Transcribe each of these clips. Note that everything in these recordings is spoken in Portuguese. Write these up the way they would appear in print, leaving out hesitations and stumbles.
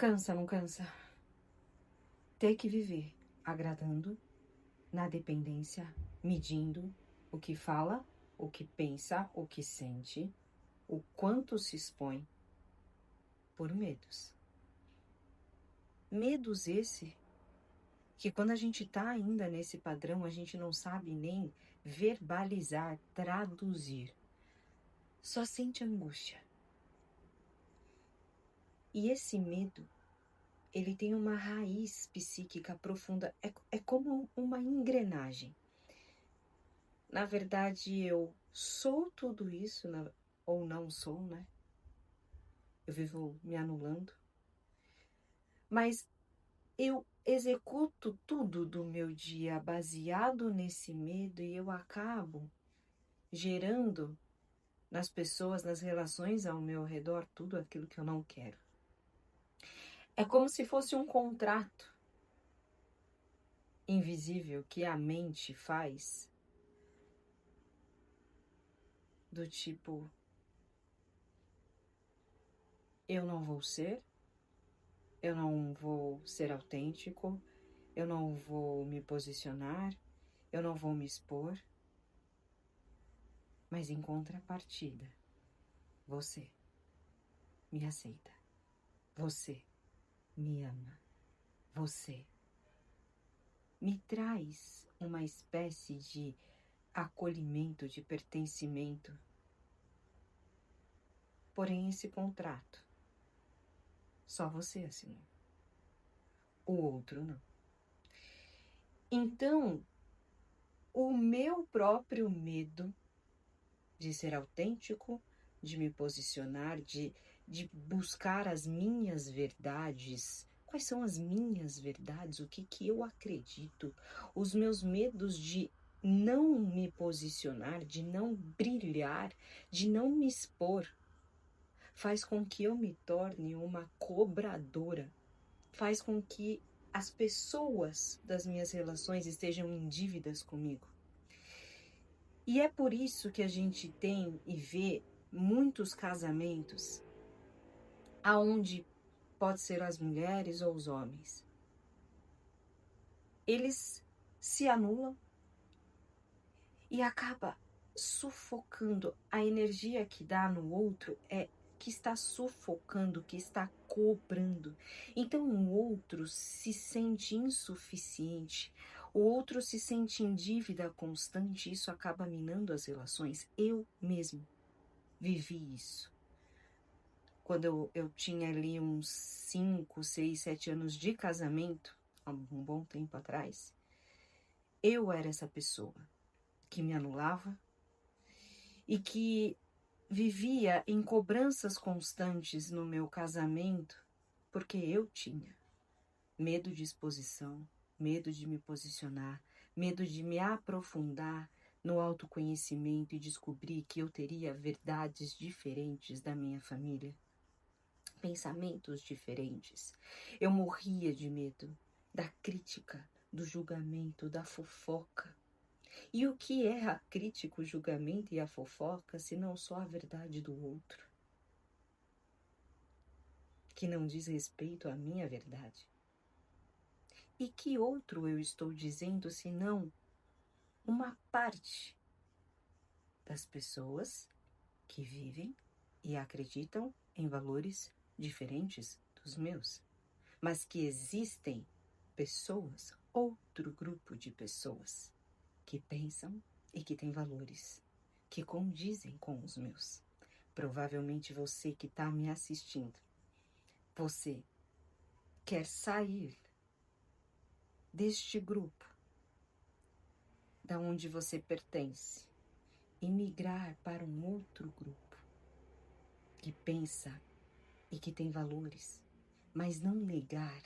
Cansa, não cansa? Ter que viver agradando, na dependência, medindo o que fala, o que pensa, o que sente, o quanto se expõe por medos. Medos esse que quando a gente tá ainda nesse padrão, a gente não sabe nem verbalizar, traduzir. Só sente angústia. E esse medo, ele tem uma raiz psíquica profunda, é como uma engrenagem. Na verdade, eu sou tudo isso, ou não sou, né? Eu vivo me anulando. Mas eu executo tudo do meu dia baseado nesse medo e eu acabo gerando nas pessoas, nas relações ao meu redor, tudo aquilo que eu não quero. É como se fosse um contrato invisível que a mente faz, do tipo, eu não vou ser, eu não vou ser autêntico, eu não vou me posicionar, eu não vou me expor, mas em contrapartida, você me aceita, você me ama, você me traz uma espécie de acolhimento, de pertencimento. Porém, esse contrato, só você assinou, o outro não. Então, o meu próprio medo de ser autêntico, de me posicionar, de buscar as minhas verdades. Quais são as minhas verdades? O que eu acredito? Os meus medos de não me posicionar, de não brilhar, de não me expor, faz com que eu me torne uma cobradora. Faz com que as pessoas das minhas relações estejam em dívidas comigo. E é por isso que a gente tem e vê muitos casamentos aonde pode ser as mulheres ou os homens. Eles se anulam e acaba sufocando. A energia que dá no outro é que está sufocando, que está cobrando. Então o outro se sente insuficiente, o outro se sente em dívida constante, isso acaba minando as relações. Eu mesmo vivi isso. Quando eu tinha ali uns 5, 6, 7 anos de casamento, há um bom tempo atrás, eu era essa pessoa que me anulava e que vivia em cobranças constantes no meu casamento, porque eu tinha medo de exposição, medo de me posicionar, medo de me aprofundar no autoconhecimento e descobrir que eu teria verdades diferentes da minha família, pensamentos diferentes. Eu morria de medo da crítica, do julgamento, da fofoca. E o que é a crítica, o julgamento e a fofoca, se não só a verdade do outro, que não diz respeito à minha verdade? E que outro eu estou dizendo senão uma parte das pessoas que vivem e acreditam em valores diferentes dos meus, mas que existem pessoas, outro grupo de pessoas que pensam e que têm valores que condizem com os meus. Provavelmente você que está me assistindo, você quer sair deste grupo da onde você pertence e migrar para um outro grupo que pensa e que tem valores, mas não negar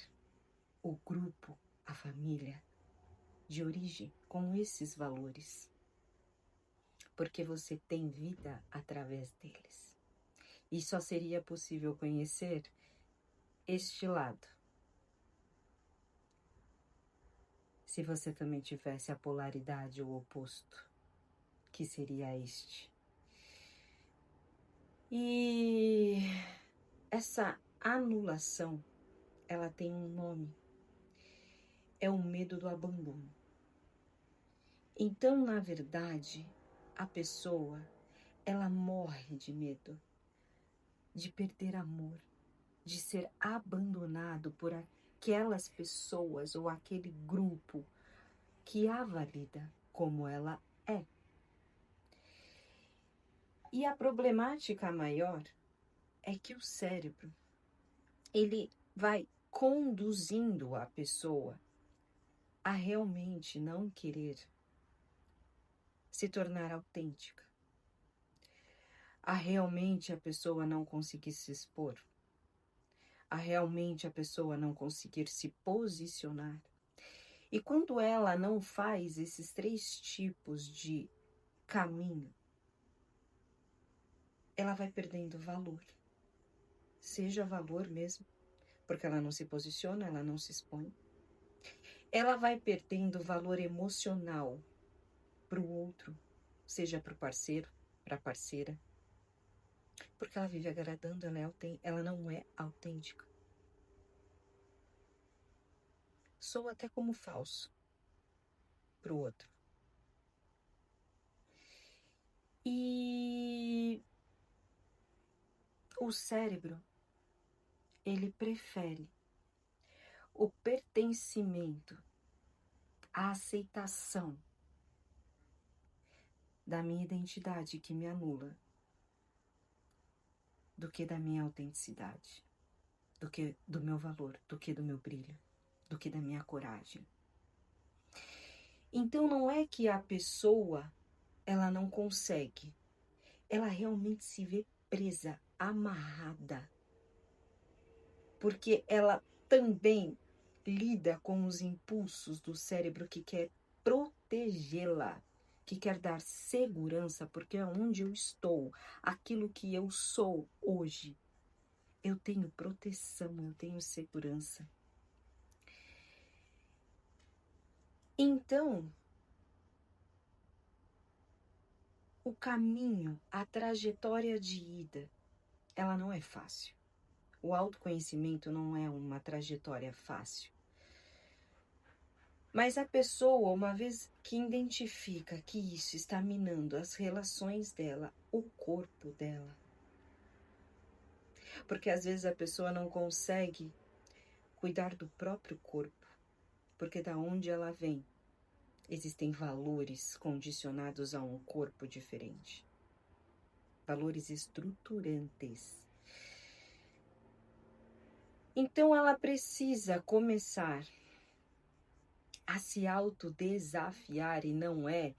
o grupo, a família de origem com esses valores, porque você tem vida através deles. E só seria possível conhecer este lado se você também tivesse a polaridade, o oposto, que seria este. E essa anulação ela tem um nome. É o medo do abandono. Então, na verdade, a pessoa, ela morre de medo de perder amor, de ser abandonado por aquelas pessoas ou aquele grupo que a valida como ela é. E a problemática maior é que o cérebro, ele vai conduzindo a pessoa a realmente não querer se tornar autêntica, a realmente a pessoa não conseguir se expor, a realmente a pessoa não conseguir se posicionar. E quando ela não faz esses 3 tipos de caminho, ela vai perdendo valor. Seja valor mesmo, porque ela não se posiciona, ela não se expõe. Ela vai perdendo valor emocional para o outro, seja para o parceiro, para a parceira, porque ela vive agradando, ela não é autêntica. Soa até como falso para o outro. E o cérebro, ele prefere o pertencimento, a aceitação da minha identidade que me anula, do que da minha autenticidade, do que do meu valor, do que do meu brilho, do que da minha coragem. Então não é que a pessoa, ela não consegue, ela realmente se vê presa, amarrada, porque ela também lida com os impulsos do cérebro que quer protegê-la, que quer dar segurança, porque é onde eu estou, aquilo que eu sou hoje, eu tenho proteção, eu tenho segurança. Então, o caminho, a trajetória de ida, ela não é fácil. O autoconhecimento não é uma trajetória fácil. Mas a pessoa, uma vez que identifica que isso está minando as relações dela, o corpo dela, porque às vezes a pessoa não consegue cuidar do próprio corpo, porque da onde ela vem, existem valores condicionados a um corpo diferente, valores estruturantes. Então ela precisa começar a se autodesafiar, e não é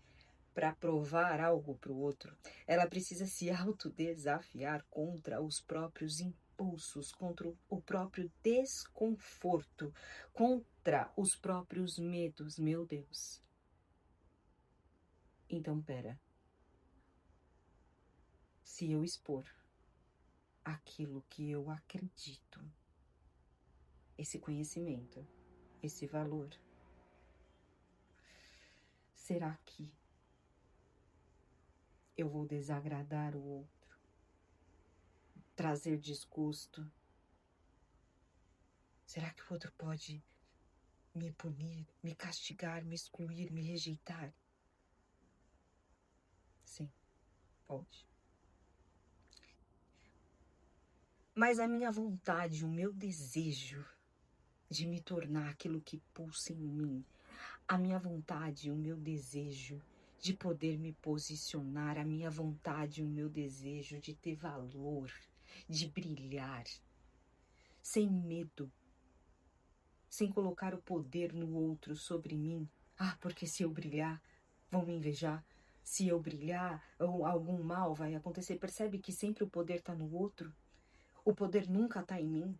para provar algo para o outro. Ela precisa se autodesafiar contra os próprios impulsos, contra o próprio desconforto, contra os próprios medos. Meu Deus. Então, pera. Se eu expor aquilo que eu acredito, esse conhecimento, esse valor, será que eu vou desagradar o outro, trazer desgosto? Será que o outro pode me punir, me castigar, me excluir, me rejeitar? Sim, pode. Mas a minha vontade, o meu desejo de me tornar aquilo que pulsa em mim, a minha vontade, o meu desejo de poder me posicionar, a minha vontade, o meu desejo de ter valor, de brilhar, sem medo, sem colocar o poder no outro sobre mim. Ah, porque se eu brilhar, vão me invejar. Se eu brilhar, algum mal vai acontecer. Percebe que sempre o poder está no outro? O poder nunca está em mim.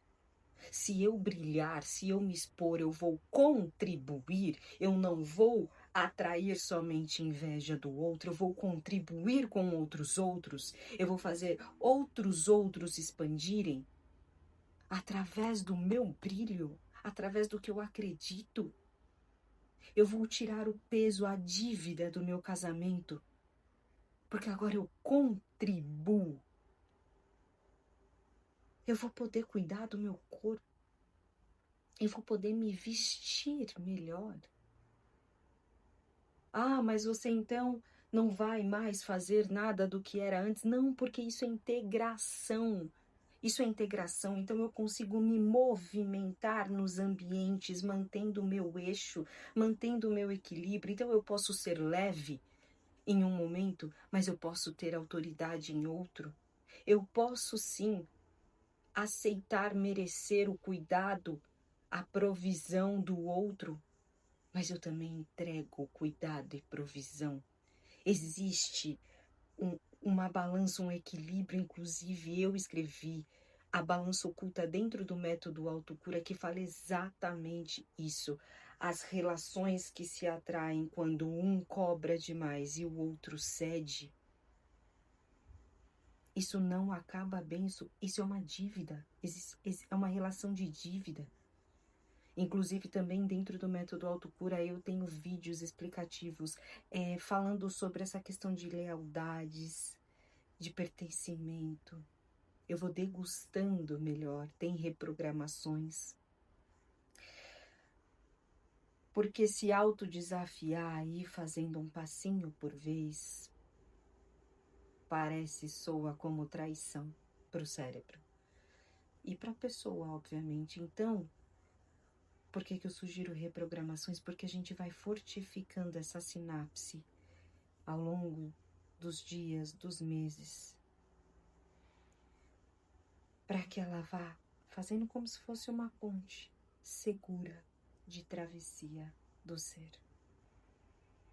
Se eu brilhar, se eu me expor, eu vou contribuir, eu não vou atrair somente inveja do outro, eu vou contribuir com outros, eu vou fazer outros expandirem através do meu brilho, através do que eu acredito. Eu vou tirar o peso, a dívida do meu casamento, porque agora eu contribuo. Eu vou poder cuidar do meu corpo. Eu vou poder me vestir melhor. Ah, mas você então não vai mais fazer nada do que era antes? Não, porque isso é integração. Isso é integração, então eu consigo me movimentar nos ambientes, mantendo o meu eixo, mantendo o meu equilíbrio. Então eu posso ser leve em um momento, mas eu posso ter autoridade em outro. Eu posso sim aceitar merecer o cuidado, a provisão do outro, mas eu também entrego cuidado e provisão. Existe uma balança, um equilíbrio, inclusive eu escrevi a balança oculta dentro do método autocura que fala exatamente isso. As relações que se atraem quando um cobra demais e o outro cede, isso não acaba bem, isso é uma dívida, é uma relação de dívida. Inclusive também dentro do método autocura eu tenho vídeos explicativos falando sobre essa questão de lealdades, de pertencimento. Eu vou degustando melhor, tem reprogramações. Porque se autodesafiar aí fazendo um passinho por vez, soa como traição para o cérebro. E para a pessoa, obviamente. Então, por que eu sugiro reprogramações? Porque a gente vai fortificando essa sinapse ao longo dos dias, dos meses, para que ela vá fazendo como se fosse uma ponte segura de travessia do ser.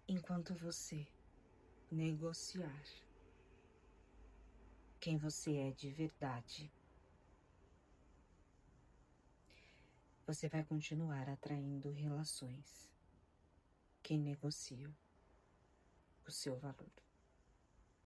Enquanto você negociar quem você é de verdade, você vai continuar atraindo relações que negociam o seu valor.